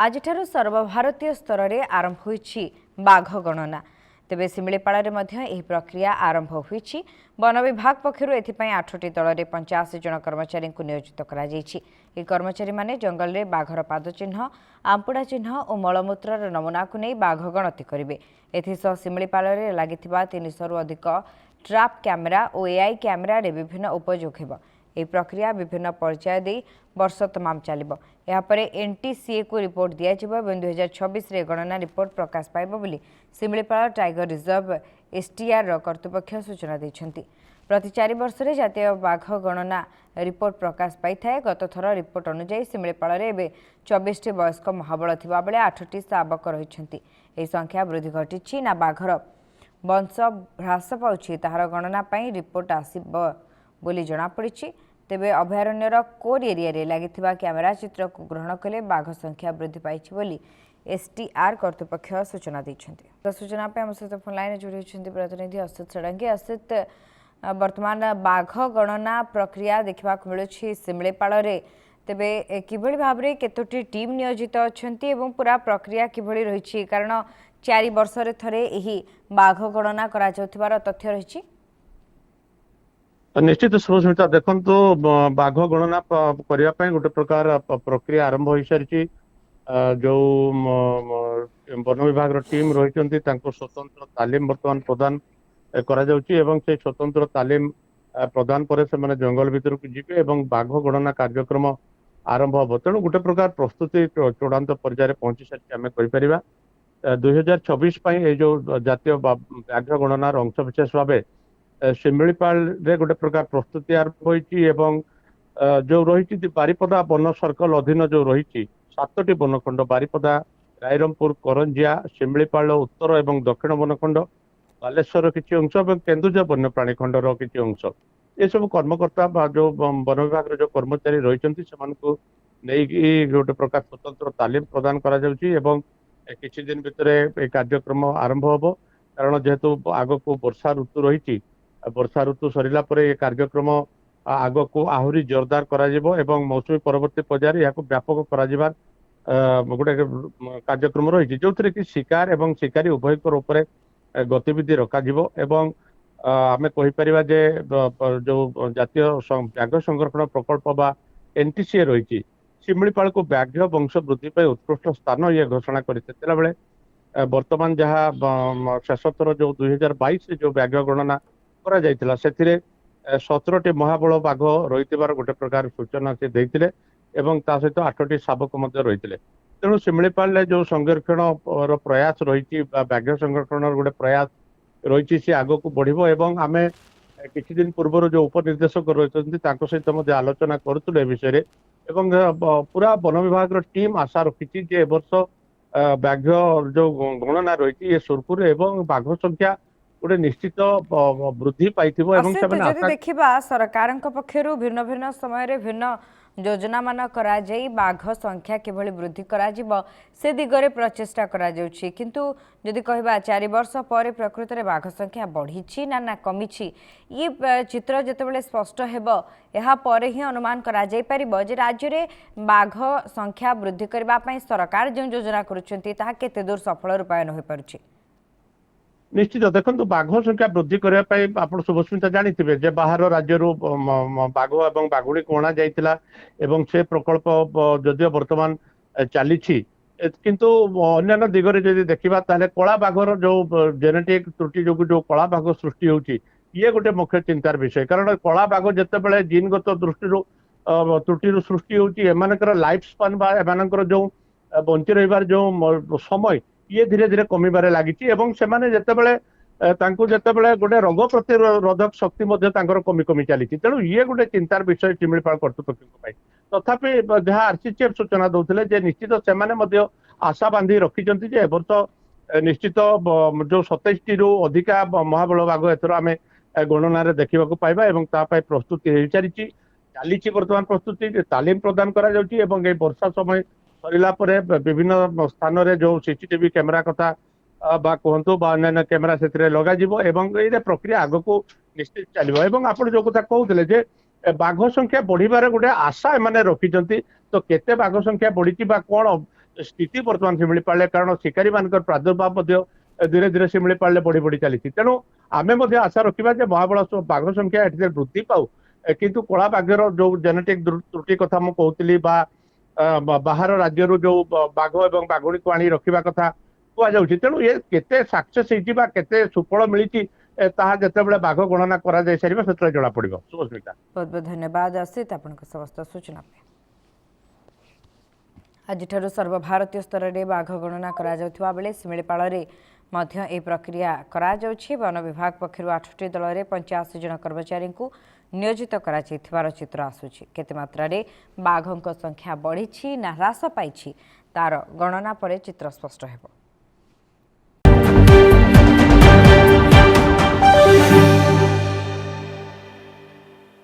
आज सर्वभारतीय स्तर में आरंभ होईछि बाघ गणना। तेबे सिमिलीपाल में प्रक्रिया आरंभ होईछि। वन विभाग पक्षर एथिपाई 8टी दल में 85 जन कर्मचारी को नियोजित कर कर्मचारी माने जंगल में बाघर पादचिह्न, आंपुड़ा चिह्न और मलमूत्र नमूना को नहीं बाघ गणति करेंगे। एथिसह सिमिलीपाल में लगी 300 रु अधिक ट्राप कैमेरा और एआई कैमेरा विभिन्न उपयोग हेब। यह प्रक्रिया विभिन्न पर्याय दे वर्ष तमाम चलिब। यापर एनटीसीए को रिपोर्ट दिज्व और 2026 रे गणना रिपोर्ट प्रकाश पाइब बोली सिमिलीपाल टाइगर रिजर्व एसटीआर कर्तृपक्ष सूचना देछंती। प्रति 4 वर्ष रे जातीय बाघ गणना रिपोर्ट प्रकाश पाई थाए। गत थर रिपोर्ट अनुसार सिमिलीपाल रे एबे 24 टी वयस्क महाबल थिबा बेले 8टी शावक रहिछंती। एही संख्या वृद्धि घटिछि ना बाघर वंश ह्रास पाउछि ताहार गणना पाई रिपोर्ट आसिब बोली जणा पड़िछि। तेबे अभयारण्यर कोर एरिया रे लागिथिबा कैमेरा चित्र को ग्रहण कले बाघ संख्या वृद्धि पाइछि बोली एसटीआर कर्तृपक्ष सूचना दैछंती। तो सूचना पे हम सहित फोन लाइन जोड़ी होछंती प्रतिनिधि असित षडंगी। असित, वर्तमान बाघ गणना प्रक्रिया देखा मिलुछि सिमिलीपाल रे। तेबे किभଳି भाबरे केतोटी टीम नियोजित अछंती एवं पूरा प्रक्रिया किभଳି रहिछि, कारण 4 वर्ष रे थरे एही बाघ गणना करा जाउथिबार तथ्य रहिछि। निश्चित सुस्मिता देखो बाघ गणना करने गोटे प्रकार प्रक्रिया आरंभ हो सारी। जो वन विभाग टीम रही स्वतंत्र तालीम बर्तमान प्रदान करा जाउछि एवं से स्वतंत्र तालीम प्रदान पर से माने जंगल भीतर को जीवे एवं बाघ गणना कार्यक्रम आरंभ हम। तेणु गोटे प्रकार प्रस्तुति चूड़ांत पर्यायर पहुंची सारी आम कहीपर। 2026 जो जातीय बाघ गणनार अंश विशेष भाव सिमिलीपाल रे गोटे प्रकार प्रस्तुति आरंभ होईछि एवं जो रही बारिपदा वन सर्कल अधीन जो रही 7टी वनखंड बारिपदा, रायरमपुर, करंजिया, सिमिलीपाल उत्तर एवं दक्षिण वनखंड, बालेश्वर किसी अंश और केन्दुझर वन्यप्राणी खंडर किसी अंश ये सब कर्मकर्ता जो वन विभाग जो कर्मचारी रही गोटे प्रकार स्वतंत्र तालीम प्रदान करा जाउछि एवं किछि दिन भितर कार्यक्रम आरंभ हम। कारण जेहेतु आग को वर्षा ऋतु रही, वर्षा ऋतु सरिला परे ये कार्यक्रम आग को आहुरी जोरदार करा एवं मौसुमी परवर्ती पर्यायर या व्यापक करा गोटे कार्यक्रम रही जो थे कि शिकार एवं शिकारी उभय ऊपर गतिविधि रखा एवं आमे कहीपर जे जो जातीय व्याघ्र संरक्षण प्रकल्प बा एनटीसीए रही सिमिलीपाल को व्याघ्र वंश वृद्धि पर उत्कृष्ट स्थान ये घोषणा करते बेले वर्तमान जहाँ शेष थर जो 2022 जो व्याघ्र गणना करा जायतिला सेथिरे 17टी महाबल बाघ रही गोटे प्रकार सूचना से देते एवं ता सहित 8टी शावक रही। तेणु सिमिलीपाल जो संरक्षण प्रयास रही व्याघ्र संरक्षण गोटे प्रयास रही सी आग को बढ़ो एवं आमे किछि दिन पूर्व जो उपनिर्देशक रही सहित आलोचना करुँ विषय एवं पूरा वन विभाग टीम आशा रखी जे वर्ष व्याघ्र जो गणना रही सुरखुर एवं बाघ संख्या गोटे निश्चित वृद्धि पाई। देखा सरकार पक्षर भिन्न भिन्न समय भिन्न योजना मान करा जाई बाघ संख्या किभଳି वृद्धि करा जिवो से दिगरे प्रचेष्टा करा जाउछि। किंतु जदि कहबा 4 वर्ष पर प्रकृत रे बाघ संख्या बढ़ी ना कमिछि ये चित्र जेतेबेले स्पष्ट हेबो एहा पर ही अनुमान करा जाई परिबो जे राज्य रे बाघ संख्या वृद्धि करबा पई सरकार जो योजना करूछंती ताहा केते दूर सफल रूपायन होई पारुछि। निश्चित देखो बाघ संख्या वृद्धि करने आप शुभस्मिता जानते जे बाहर राज्य बाघ और बाघुड़ी को अणा जाइतिला एवं से प्रकल्प जदिव वर्तमान चली किंतु अन्य दिगरे जदि देखा ताले कला बाघर जो जेनेटिक त्रुटि जो कला बाघ सृष्टि होची ये गोटे मुख्य चिंतार विषय। कारण कला बाघ जितेबाला जीनगत दृष्टि त्रुटि सृष्टि होची एमानकर लाइफ स्पान बा एमानकर जो बंची रहिबार जो समय ये धीरे धीरे कमिबारे लागिछि एवं सेमाने जेतेबेले जेतेबेले गोटे रोग प्रतिरोधक शक्ति कमी कमी चली। तेणु ये गोटे चिंतार विषय सिमिलीपाल कर्तृपक्ष तथापि जहाँ आरसीसीएफ सूचना दौले जे निश्चित से आशा बांधी रखिंट जे वर्ष निश्चित जो 27टी रु अधिका महाबल बाघ एथर आम गणन देखा पाइबा एवं तापाई प्रस्तुति हो सारी चली वर्तमान प्रस्तुति तालीम प्रदान करा जाउछि एवं ए वर्षा समय सरिला परे विभिन्न स्थान रे जो सीसीटीवी कैमेरा कथा बा कहतु बा अन्य कैमेरा से लगा जिवो एवं ये प्रक्रिया आग को निश्चित चलिबो। एवं आपण जो कथा कहउतले जे बाघ संख्या बढ़िबार गोटे आशा एमाने रखिचंती तो केते बाघ संख्या बढ़ी बा कोन स्थिति बर्तमान शिमिलीपाल कारण शिकारी मान प्रादुर्भाव धीरे धीरे शिमिलीपाल बढ़ी बढ़ी चली तेणु आमे आशा रखा महाबलेश्वर बाघ संख्या एटी वृद्धि पाऊ किंतु कला बाघर जो जेनेटिक त्रुटि कथा मुझे कहती बाहर राज्य जो बाघ और बाघुणी को आनी रखा कथा कहुच्छी तेणु ये केते सक्सेस होते सुफल मिली ताहा जिते बाघ गणना करा जाय सारिबा सेतले जणा पड़िबो। सुस्मिता बहुत बहुत धन्यवाद असित आपनका समस्त सूचना पे। आज सर्वभारतीय स्तर में बाघ गणना करा जाउथिबा बेले शिमिलीपाल रे मध्य ए प्रक्रिया करा जाउछि। वन विभाग पक्षरु 8टी दल में 85 जन कर्मचारी को नियोजित करा जाइथिबार चित्र आसुछि। केते मात्रा रे बाघक संख्या बढ़ी ना ह्रास पाइछि तार गणना परे चित्र स्पष्ट हेबो।